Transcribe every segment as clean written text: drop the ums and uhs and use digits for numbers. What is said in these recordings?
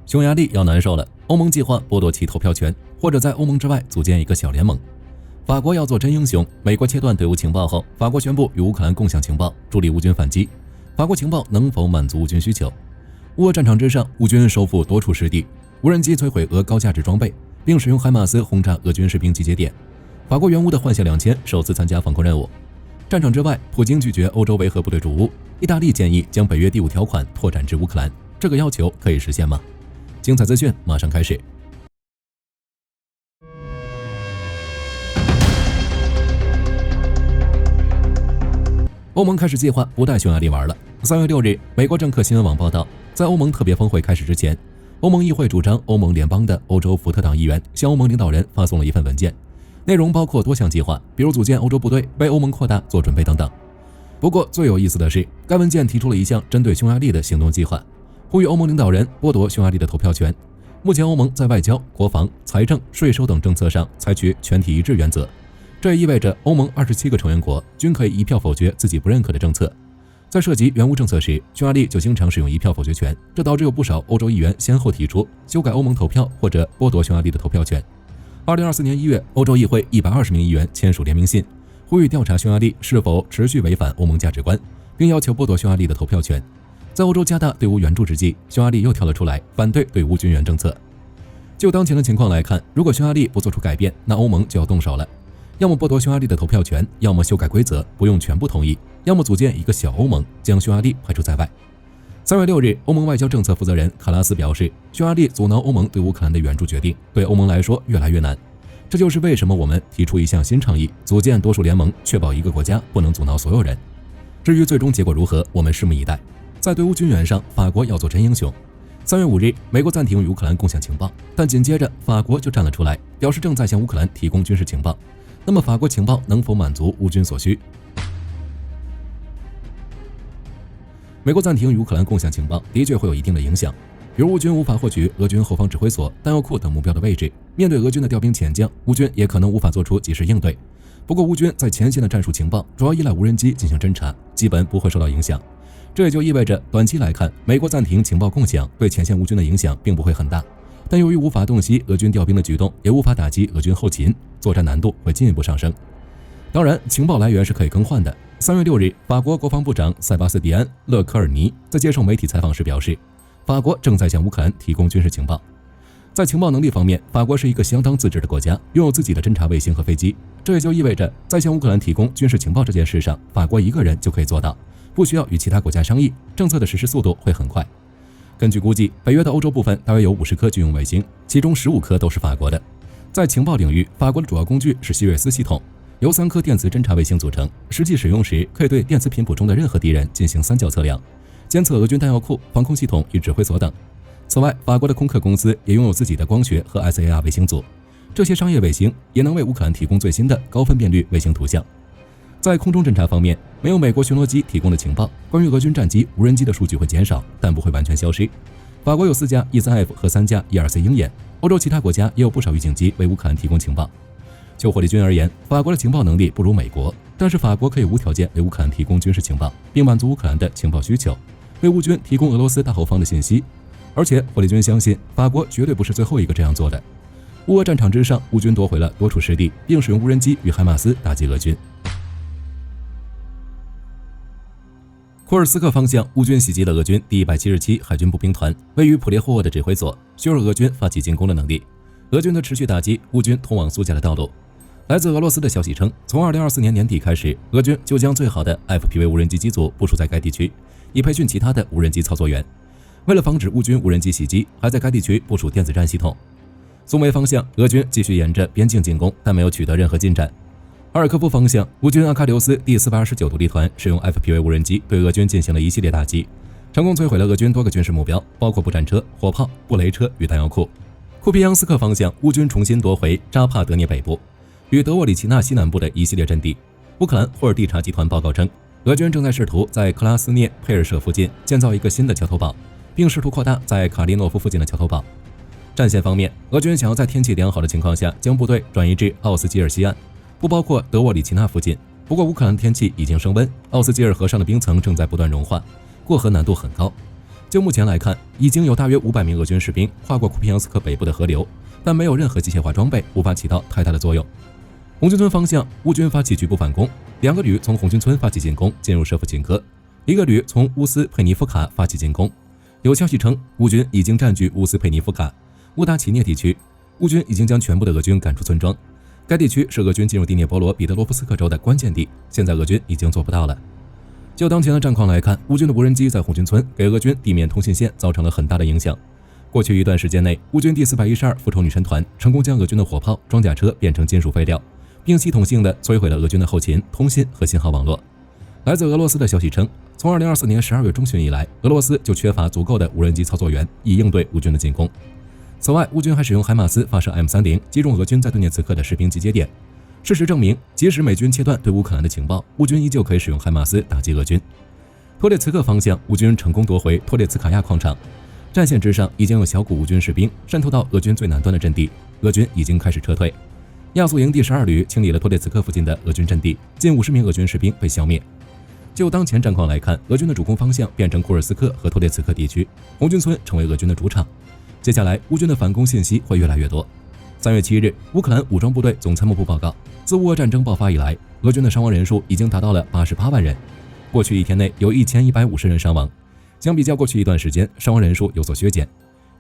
匈牙利要难受了，欧盟计划剥夺其投票权，或者在欧盟之外组建一个小联盟。法国要做真英雄，美国切断队伍情报后，法国宣布与乌克兰共享情报，助力乌军反击。法国情报能否满足乌军需求？乌俄战场之上，乌军收复多处失地，无人机摧毁俄高价值装备，并使用海马斯轰炸俄军士兵集结点。法国援乌的幻象2000首次参加防空任务。战场之外，普京拒绝欧洲维和部队驻乌，意大利建议将北约第5条款拓展至乌克兰，这个要求可以实现吗？精彩资讯马上开始。欧盟开始计划不带匈牙利玩了。3月6日，美国政客新闻网报道，在欧盟特别峰会开始之前，欧盟议会主张欧盟联邦的欧洲福特党议员向欧盟领导人发送了一份文件，内容包括多项计划，比如组建欧洲部队、为欧盟扩大做准备等等。不过最有意思的是，该文件提出了一项针对匈牙利的行动计划，呼吁欧盟领导人剥夺匈牙利的投票权。目前欧盟在外交、国防、财政、税收等政策上采取全体一致原则，这也意味着欧盟27个成员国均可以一票否决自己不认可的政策。在涉及援乌政策时，匈牙利就经常使用一票否决权，这导致有不少欧洲议员先后提出修改欧盟投票或者剥夺匈牙利的投票权。2024年1月，欧洲议会120名议员签署联名信，呼吁调查匈牙利是否持续违反欧盟价值观，并要求剥夺匈牙利的投票权。在欧洲加大对乌援助之际，匈牙利又跳了出来，反对对乌军援政策。就当前的情况来看，如果匈牙利不做出改变，那欧盟就要动手了。要么剥夺匈牙利的投票权，要么修改规则，不用全部同意，要么组建一个小欧盟，将匈牙利排除在外。3月6日，欧盟外交政策负责人卡拉斯表示，匈牙利阻挠欧盟对乌克兰的援助决定，对欧盟来说越来越难。这就是为什么我们提出一项新倡议，组建多数联盟，确保一个国家不能阻挠所有人。至于最终结果如何，我们拭目以待。在对乌军援上，法国要做真英雄。3月5日，美国暂停与乌克兰共享情报，但紧接着法国就站了出来，表示正在向乌克兰提供军事情报。那么法国情报能否满足乌军所需？美国暂停与乌克兰共享情报的确会有一定的影响，比如乌军无法获取俄军后方指挥所、弹药库等目标的位置，面对俄军的调兵遣将，乌军也可能无法做出及时应对。不过乌军在前线的战术情报主要依赖无人机进行侦察，基本不会受到影响。这也就意味着短期来看，美国暂停情报共享对前线乌军的影响并不会很大，但由于无法洞悉俄军调兵的举动，也无法打击俄军后勤，作战难度会进一步上升。当然，情报来源是可以更换的。3月6日，法国国防部长塞巴斯蒂安·勒科尔尼在接受媒体采访时表示，法国正在向乌克兰提供军事情报。在情报能力方面，法国是一个相当自治的国家，拥有自己的侦察卫星和飞机，这也就意味着在向乌克兰提供军事情报这件事上，法国一个人就可以做到，不需要与其他国家商议，政策的实施速度会很快。根据估计，北约的欧洲部分大约有50颗军用卫星，其中15颗都是法国的。在情报领域，法国的主要工具是希瑞斯系统，由3颗电磁侦察卫星组成，实际使用时可以对电磁频谱中的任何敌人进行3角测量，监测俄军弹药库、防空系统与指挥所等。此外，法国的空客公司也拥有自己的光学和 SAR 卫星组，这些商业卫星也能为乌克兰提供最新的高分辨率卫星图像。在空中侦察方面，没有美国巡逻机提供的情报，关于俄军战机、无人机的数据会减少，但不会完全消失。法国有4架 E3F 和3架 E2C 鹰眼，欧洲其他国家也有不少预警机为乌克兰提供情报。就火力军而言，法国的情报能力不如美国，但是法国可以无条件为乌克兰提供军事情报，并满足乌克兰的情报需求，为乌军提供俄罗斯大后方的信息。而且火力军相信，法国绝对不是最后一个这样做的。乌俄战场之上，乌军夺回了多处失地，并使用无人机与海马斯打击俄军。库尔斯克方向，乌军袭击了俄军第177海军步兵团位于普列霍沃的指挥所，削弱俄军发起进攻的能力。俄军的持续打击乌军通往苏加的道路。来自俄罗斯的消息称，从2024年年底开始，俄军就将最好的 FPV 无人机机组部署在该地区，以培训其他的无人机操作员。为了防止乌军无人机袭击，还在该地区部署电子战系统。苏梅方向，俄军继续沿着边境进攻，但没有取得任何进展。阿尔科夫方向，乌军阿喀琉斯第429独立团使用 FPV 无人机对俄军进行了一系列打击，成功摧毁了俄军多个军事目标，包括步战车、火炮、布雷车与弹药库。库皮扬斯克方向，乌军重新夺回扎帕德涅北部与德沃里奇纳西南部的一系列阵地。乌克兰霍尔蒂察集团报告称，俄军正在试图在克拉斯涅佩尔舍附近建造一个新的桥头堡，并试图扩大在卡利诺夫附近的桥头堡。战线方面，俄军想要在天气良好的情况下将部队转移至奥斯基尔西岸，不包括德沃里奇纳附近。不过乌克兰天气已经升温，奥斯基尔河上的冰层正在不断融化，过河难度很高。就目前来看，已经有大约500名俄军士兵跨过库皮扬斯克北部的河流，但没有任何机械化装备，无法起到太大的作用。红军村方向，乌军发起局部反攻，2个旅从红军村发起进攻，进入舍甫琴科；1个旅从乌斯佩尼夫卡发起进攻。有消息称，乌军已经占据乌斯佩尼夫卡、乌达奇涅地区，乌军已经将全部的俄军赶出村庄。该地区是俄军进入第聂伯罗彼得罗夫斯克州的关键地，现在俄军已经做不到了。就当前的战况来看，乌军的无人机在红军村给俄军地面通信线造成了很大的影响。过去一段时间内，乌军第412复仇女神团成功将俄军的火炮、装甲车变成金属废料，并系统性的摧毁了俄军的后勤、通信和信号网络。来自俄罗斯的消息称，从2024年12月中旬以来，俄罗斯就缺乏足够的无人机操作员以应对乌军的进攻。此外，乌军还使用海马斯发射 M30击中俄军在顿涅茨克的士兵集结点。事实证明，即使美军切断对乌克兰的情报，乌军依旧可以使用海马斯打击俄军。托列茨克方向，乌军成功夺回托列茨卡亚矿场，战线之上已经有小股乌军士兵渗透到俄军最南端的阵地，俄军已经开始撤退。亚速营第12旅清理了托列茨克附近的俄军阵地，近50名俄军士兵被消灭。就当前战况来看，俄军的主攻方向变成库尔斯克和托列茨克地区，红军村成为俄军的主场。接下来，乌军的反攻信息会越来越多。3月7日，乌克兰武装部队总参谋部报告，自乌俄战争爆发以来，俄军的伤亡人数已经达到了88万人。过去1天内有1150人伤亡，相比较过去一段时间，伤亡人数有所削减。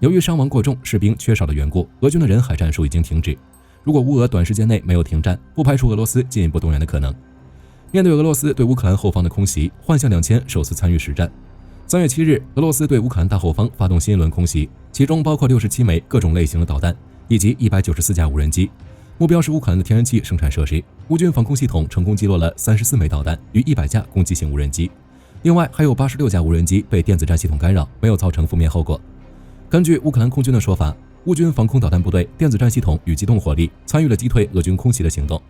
由于伤亡过重、士兵缺少的缘故，俄军的人海战术已经停止。如果乌俄短时间内没有停战，不排除俄罗斯进一步动员的可能。面对俄罗斯对乌克兰后方的空袭，幻象2000首次参与实战。3月7日，俄罗斯对乌克兰大后方发动新一轮空袭，其中包括67枚各种类型的导弹以及194架无人机，目标是乌克兰的天然气生产设施。乌军防空系统成功击落了34枚导弹与100架攻击型无人机，另外还有86架无人机被电子战系统干扰，没有造成负面后果。根据乌克兰空军的说法，乌军防空导弹部队、电子战系统与机动火力参与了击退俄军空袭的行动。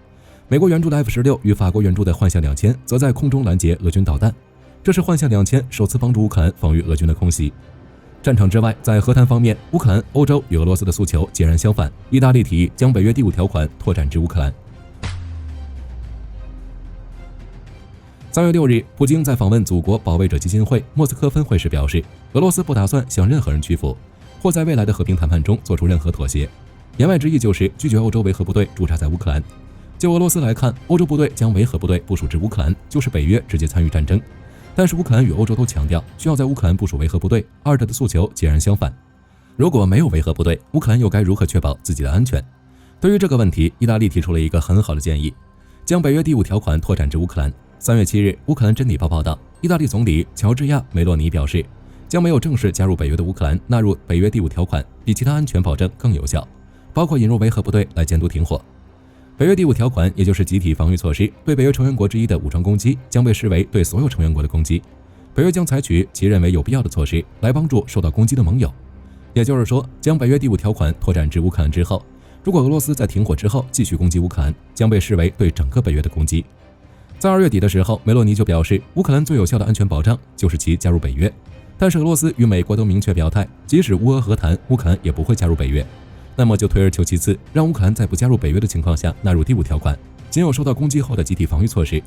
美国援助的 F-16与法国援助的幻象2000则在空中拦截俄军导弹，这是幻象2000首次帮助乌克兰防御俄军的空袭。战场之外，在和谈方面，乌克兰、欧洲与俄罗斯的诉求截然相反。意大利提议将北约第5条款拓展至乌克兰。3月6日，普京在访问祖国保卫者基金会莫斯科分会时表示，俄罗斯不打算向任何人屈服，或在未来的和平谈判中做出任何妥协。言外之意就是拒绝欧洲维和部队驻扎在乌克兰。就俄罗斯来看，欧洲部队将维和部队部署至乌克兰，就是北约直接参与战争。但是乌克兰与欧洲都强调需要在乌克兰部署维和部队，二者的诉求截然相反。如果没有维和部队，乌克兰又该如何确保自己的安全？对于这个问题，意大利提出了一个很好的建议，将北约第5条款拓展至乌克兰。3月7日，乌克兰真理报报道，意大利总理乔治亚·梅洛尼表示，将没有正式加入北约的乌克兰纳入北约第5条款，比其他安全保证更有效，包括引入维和部队来监督停火。北约第5条款，也就是集体防御措施，对北约成员国之一的武装攻击将被视为对所有成员国的攻击。北约将采取其认为有必要的措施来帮助受到攻击的盟友。也就是说，将北约第5条款拓展至乌克兰之后，如果俄罗斯在停火之后继续攻击乌克兰，将被视为对整个北约的攻击。在2月底的时候，梅洛尼就表示，乌克兰最有效的安全保障就是其加入北约。但是俄罗斯与美国都明确表态，即使乌俄和谈，乌克兰也不会加入北约。那么就退而求其次，让乌克兰在不加入北约的情况下纳入第5条款，仅有受到攻击后的集体防御措施。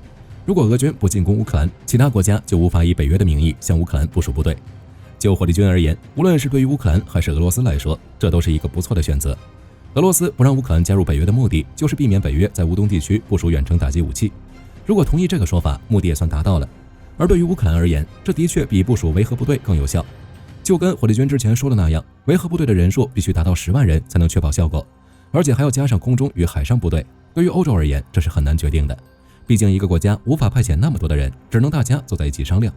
如果俄军不进攻乌克兰，其他国家就无法以北约的名义向乌克兰部署部队。就火力军而言，无论是对于乌克兰还是俄罗斯来说，这都是一个不错的选择。俄罗斯不让乌克兰加入北约的目的，就是避免北约在乌东地区部署远程打击武器。如果同意这个说法，目的也算达到了。而对于乌克兰而言，这的确比部署维和部队更有效。就跟火力军之前说的那样，维和部队的人数必须达到10万人才能确保效果，而且还要加上空中与海上部队。对于欧洲而言，这是很难决定的，毕竟一个国家无法派遣那么多的人，只能大家坐在一起商量。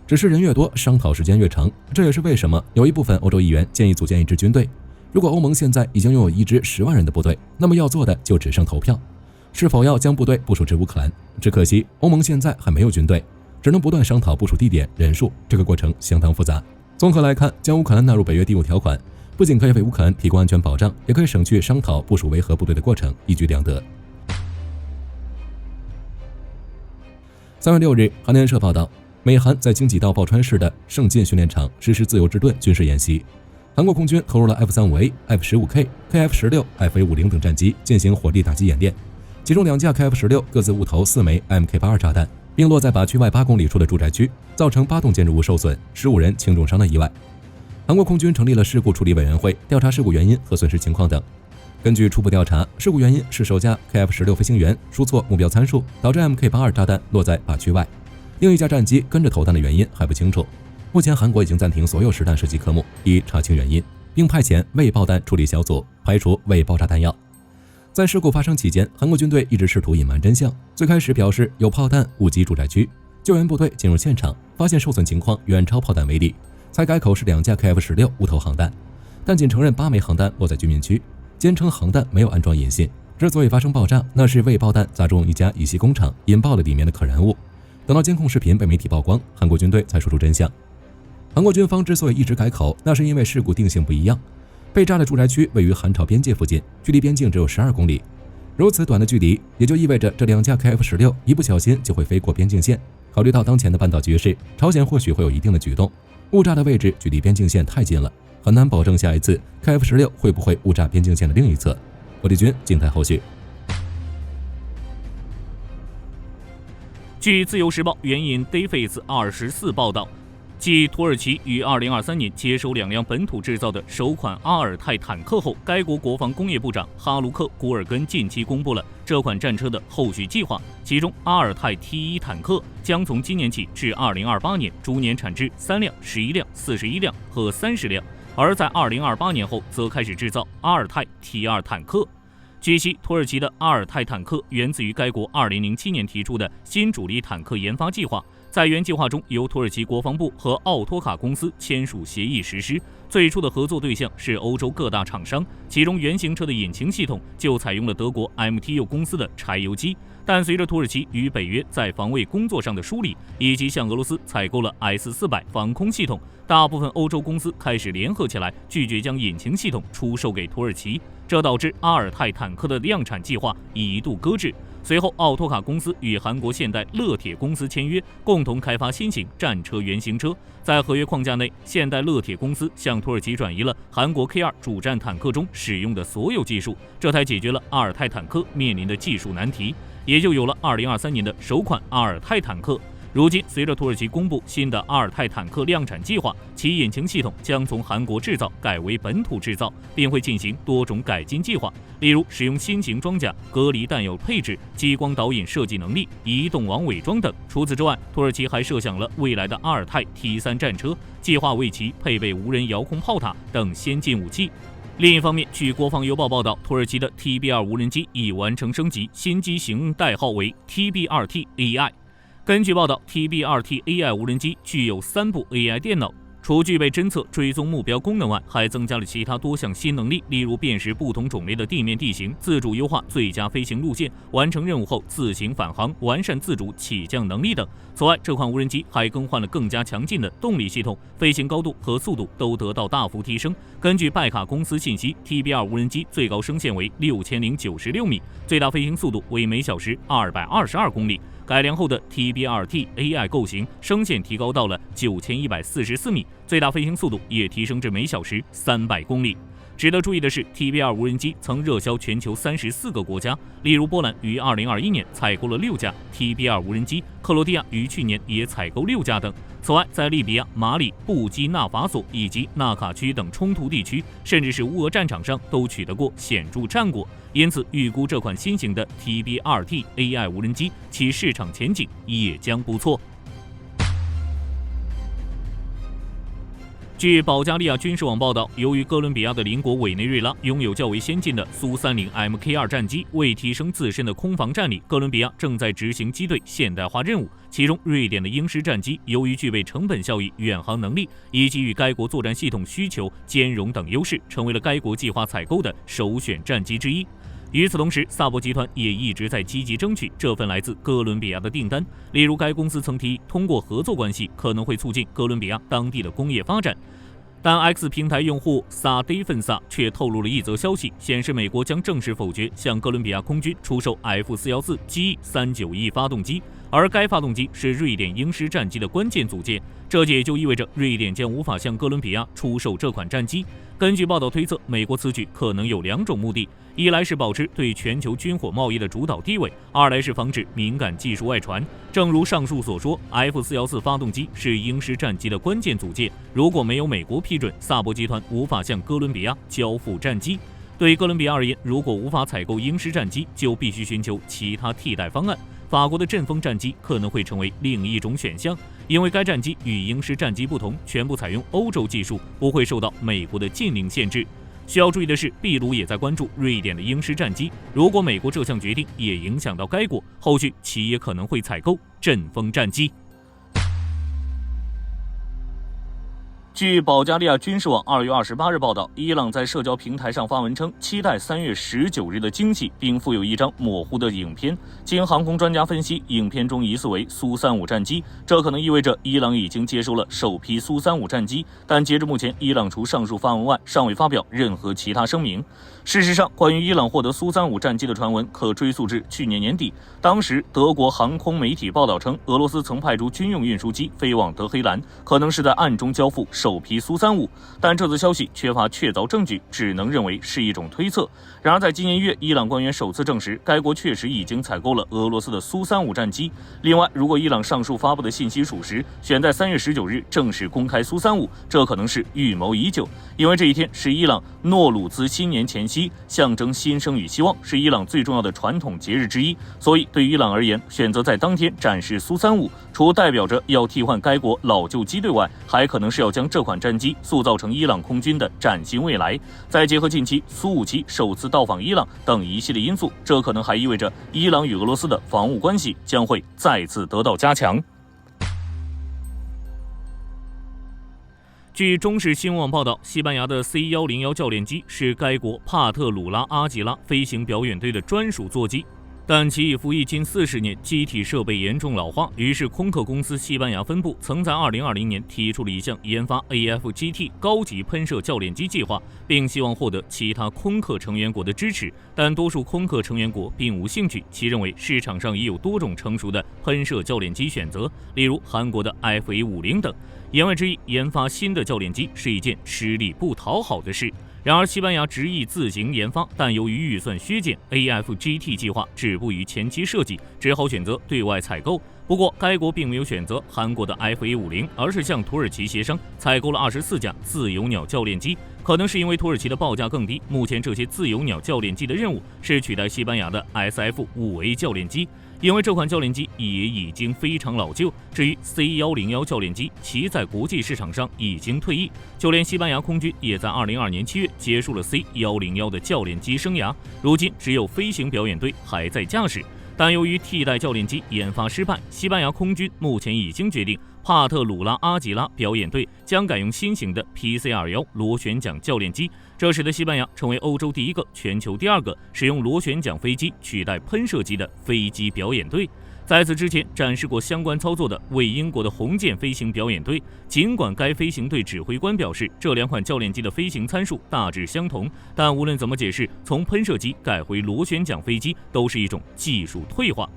只是人越多，商讨时间越长，这也是为什么有一部分欧洲议员建议组建一支军队。如果欧盟现在已经拥有一支10万人的部队，那么要做的就只剩投票，是否要将部队部署至乌克兰。只可惜欧盟现在还没有军队，只能不断商讨部署地点、人数，这个过程相当复杂。综合来看，将乌克兰纳入北约第5条款，不仅可以为乌克兰提供安全保障，也可以省去商讨部署维和部队的过程，一举两得。3月6日，韩联社报道，美韩在京畿道抱川市的盛进训练场实施自由之盾军事演习。韩国空军投入了 F-35A、F-15K、KF-16、FA-50等战机进行火力打击演练，其中2架 KF-16各自误投4枚 MK82炸弹，并落在靶区外8公里处的住宅区，造成8栋建筑物受损，15人轻重伤的意外。韩国空军成立了事故处理委员会，调查事故原因和损失情况等。根据初步调查，事故原因是首架 KF-16飞行员输错目标参数，导致 MK-82炸弹落在靶区外。另一架战机跟着投弹的原因还不清楚。目前韩国已经暂停所有实弹射击科目，以查清原因，并派遣未爆弹处理小组排除未爆炸弹药。在事故发生期间，韩国军队一直试图隐瞒真相。最开始表示有炮弹误击住宅区，救援部队进入现场，发现受损情况远超炮弹威力，才改口是2架 KF-16无头航弹，但仅承认8枚航弹落在居民区，坚称航弹没有安装引信。之所以发生爆炸，那是未爆弹砸中一家乙烯工厂，引爆了里面的可燃物。等到监控视频被媒体曝光，韩国军队才说出真相。韩国军方之所以一直改口，那是因为事故定性不一样。被炸的住宅区位于韩朝边界附近，距离边境只有12公里。如此短的距离，也就意味着这2架 KF-16一不小心就会飞过边境线。考虑到当前的半岛局势，朝鲜或许会有一定的举动。误炸的位置距离边境线太近了，很难保证下一次 KF-16会不会误炸边境线的另一侧。火力军静待后续。据自由时报援引 Defense24报道，继土耳其于2023年接收2辆本土制造的首款阿尔泰坦克后，该国国防工业部长哈卢克·古尔根近期公布了这款战车的后续计划。其中，阿尔泰 T1 坦克将从今年起至2028年逐年产制3辆、11辆、41辆和30辆，而在2028年后则开始制造阿尔泰 T2 坦克。据悉，土耳其的阿尔泰坦克源自于该国2007年提出的新主力坦克研发计划。在原计划中，由土耳其国防部和奥托卡公司签署协议实施。最初的合作对象是欧洲各大厂商，其中原型车的引擎系统就采用了德国 MTU 公司的柴油机。但随着土耳其与北约在防卫工作上的梳理，以及向俄罗斯采购了 S-400防空系统，大部分欧洲公司开始联合起来，拒绝将引擎系统出售给土耳其，这导致阿尔泰坦克的量产计划一度搁置。随后，奥托卡公司与韩国现代勒铁公司签约，共同开发新型战车原型车。在合约框架内，现代勒铁公司向土耳其转移了韩国 K2 主战坦克中使用的所有技术，这才解决了阿尔泰坦克面临的技术难题，也就有了2023年的首款阿尔泰坦克。如今，随着土耳其公布新的阿尔泰坦克量产计划，其引擎系统将从韩国制造改为本土制造，并会进行多种改进计划，例如使用新型装甲、隔离弹药配置、激光导引设计能力、移动网伪装等。除此之外，土耳其还设想了未来的阿尔泰 T3 战车，计划为其配备无人遥控炮塔等先进武器。另一方面，据国防邮报报道，土耳其的 TB2 无人机已完成升级，新机型代号为 TB2T AI。根据报道 ，TB2T AI 无人机具有3部 AI 电脑，除具备侦测、追踪目标功能外，还增加了其他多项新能力，例如辨识不同种类的地面地形、自主优化最佳飞行路线、完成任务后自行返航、完善自主起降能力等。此外，这款无人机还更换了更加强劲的动力系统，飞行高度和速度都得到大幅提升。根据拜卡公司信息 ，TB2 无人机最高升限为6096米，最大飞行速度为每小时222公里。改良后的 TB2T AI 构型升限提高到了9144米，最大飞行速度也提升至每小时300公里。值得注意的是 ，TB2 无人机曾热销全球34个国家，例如波兰于2021年采购了6架 TB2 无人机，克罗地亚于去年也采购6架等。此外，在利比亚、马里、布基纳法索以及纳卡区等冲突地区，甚至是乌俄战场上都取得过显著战果。因此，预估这款新型的 TB2T AI 无人机，其市场前景也将不错。据保加利亚军事网报道，由于哥伦比亚的邻国委内瑞拉拥有较为先进的苏30 Mk2 战机，为提升自身的空防战力，哥伦比亚正在执行机队现代化任务。其中，瑞典的鹰狮战机由于具备成本效益、远航能力以及与该国作战系统需求兼容等优势，成为了该国计划采购的首选战机之一。与此同时，萨博集团也一直在积极争取这份来自哥伦比亚的订单。例如，该公司曾提议通过合作关系可能会促进哥伦比亚当地的工业发展。但 X 平台用户 Sa 却透露了一则消息，显示美国将正式否决向哥伦比亚空军出售 F414GE391发动机。而该发动机是瑞典鹰狮战机的关键组件，这也就意味着瑞典将无法向哥伦比亚出售这款战机。根据报道推测，美国此举可能有2种目的：一来是保持对全球军火贸易的主导地位，二来是防止敏感技术外传。正如上述所说 ，F414发动机是鹰狮战机的关键组件，如果没有美国批准，萨博集团无法向哥伦比亚交付战机。对哥伦比亚而言，如果无法采购鹰狮战机，就必须寻求其他替代方案。法国的阵风战机可能会成为另一种选项，因为该战机与鹰狮战机不同，全部采用欧洲技术，不会受到美国的禁令限制。需要注意的是，秘鲁也在关注瑞典的鹰狮战机，如果美国这项决定也影响到该国，后续其也可能会采购阵风战机。据保加利亚军事网2月28日报道，伊朗在社交平台上发文称，期待3月19日的惊喜，并附有一张模糊的影片。经航空专家分析，影片中疑似为苏35战机，这可能意味着伊朗已经接收了首批苏35战机。但截至目前，伊朗除上述发文外，尚未发表任何其他声明。事实上，关于伊朗获得苏35战机的传闻可追溯至去年年底，当时德国航空媒体报道称，俄罗斯曾派出军用运输机飞往德黑兰，可能是在暗中交付首批苏35，但这则消息缺乏确凿证据，只能认为是一种推测。然而，在今年1月，伊朗官员首次证实，该国确实已经采购了俄罗斯的苏35战机。另外，如果伊朗上述发布的信息属实，选在3月19日正式公开苏35，这可能是预谋已久，因为这一天是伊朗诺鲁兹新年前夕，象征新生与希望，是伊朗最重要的传统节日之一。所以，对于伊朗而言，选择在当天展示苏35，除代表着要替换该国老旧机队外，还可能是要将这款战机塑造成伊朗空军的崭新未来。再结合近期苏57首次到访伊朗等一系列因素，这可能还意味着伊朗与俄罗斯的防务关系将会再次得到加强。据中视新闻网报道，西班牙的 C101 教练机是该国帕特鲁拉阿吉拉飞行表演队的专属座机，但其已服役近40年，机体设备严重老化，于是空客公司西班牙分部曾在2020年提出了一项研发 AFGT 高级喷射教练机计划，并希望获得其他空客成员国的支持，但多数空客成员国并无兴趣，其认为市场上已有多种成熟的喷射教练机选择，例如韩国的 FA50等。言外之意，研发新的教练机是一件吃力不讨好的事。然而，西班牙执意自行研发，但由于预算削减 ，AFGT 计划止步于前期设计，只好选择对外采购。不过，该国并没有选择韩国的 FA50，而是向土耳其协商采购了24架自由鸟教练机。可能是因为土耳其的报价更低，目前这些自由鸟教练机的任务是取代西班牙的 SF5A 教练机。因为这款教练机也已经非常老旧。至于 C101 教练机，其在国际市场上已经退役，就连西班牙空军也在2022年7月结束了 C101 的教练机生涯，如今只有飞行表演队还在驾驶。但由于替代教练机研发失败，西班牙空军目前已经决定，帕特鲁拉阿吉拉表演队将改用新型的 PC-21螺旋桨教练机，这使得西班牙成为欧洲第一个、全球第2个使用螺旋桨飞机取代喷射机的飞机表演队。在此之前展示过相关操作的为英国的红箭飞行表演队，尽管该飞行队指挥官表示这2款教练机的飞行参数大致相同，但无论怎么解释，从喷射机改回螺旋桨飞机都是一种技术退化。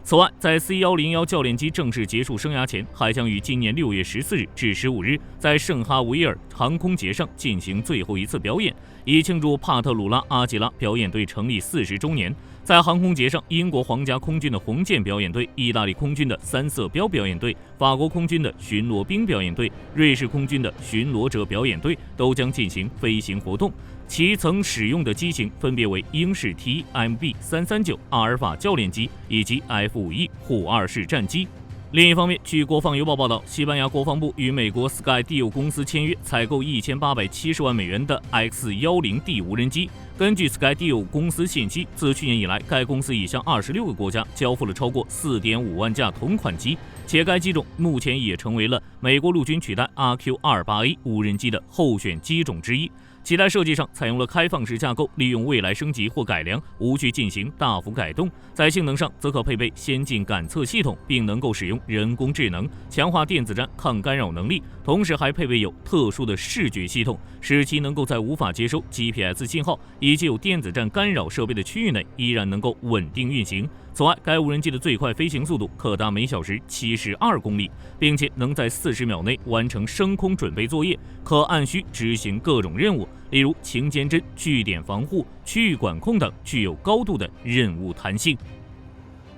此外，在 C101 教练机正式结束生涯前，还将于今年6月14日至15日在圣哈维尔航空节上进行最后一次表演，以庆祝帕特鲁拉阿吉拉表演队成立40周年。在航空节上，英国皇家空军的红箭表演队、意大利空军的3色标表演队、法国空军的巡逻兵表演队、瑞士空军的巡逻者表演队都将进行飞行活动。其曾使用的机型分别为英式 TMB339 阿尔法教练机以及 F51虎2式战机。另一方面，据国防邮报报道，西班牙国防部与美国 Skydio 公司签约，采购$1870万的 X-10D 无人机。根据 Skydio 公司信息，自去年以来，该公司已向26个国家交付了超过4.5万架同款机，且该机种目前也成为了美国陆军取代 RQ-28A 无人机的候选机种之一。其在设计上采用了开放式架构，利用未来升级或改良，无需进行大幅改动。在性能上，则可配备先进感测系统，并能够使用人工智能，强化电子战抗干扰能力。同时还配备有特殊的视觉系统，使其能够在无法接收 GPS 信号以及有电子战干扰设备的区域内，依然能够稳定运行。此外，该无人机的最快飞行速度可达每小时72公里，并且能在40秒内完成升空准备作业，可按需执行各种任务，例如情监侦、据点防护、区域管控等，具有高度的任务弹性。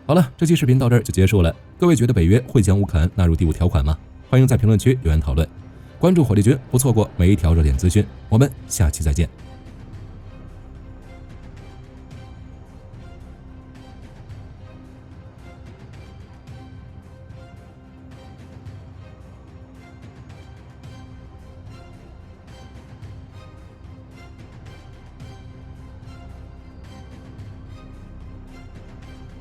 好了，这期视频到这儿就结束了。各位觉得北约会将乌克兰纳入第5条款吗？欢迎在评论区留言讨论。关注火力军，不错过每一条热点资讯。我们下期再见。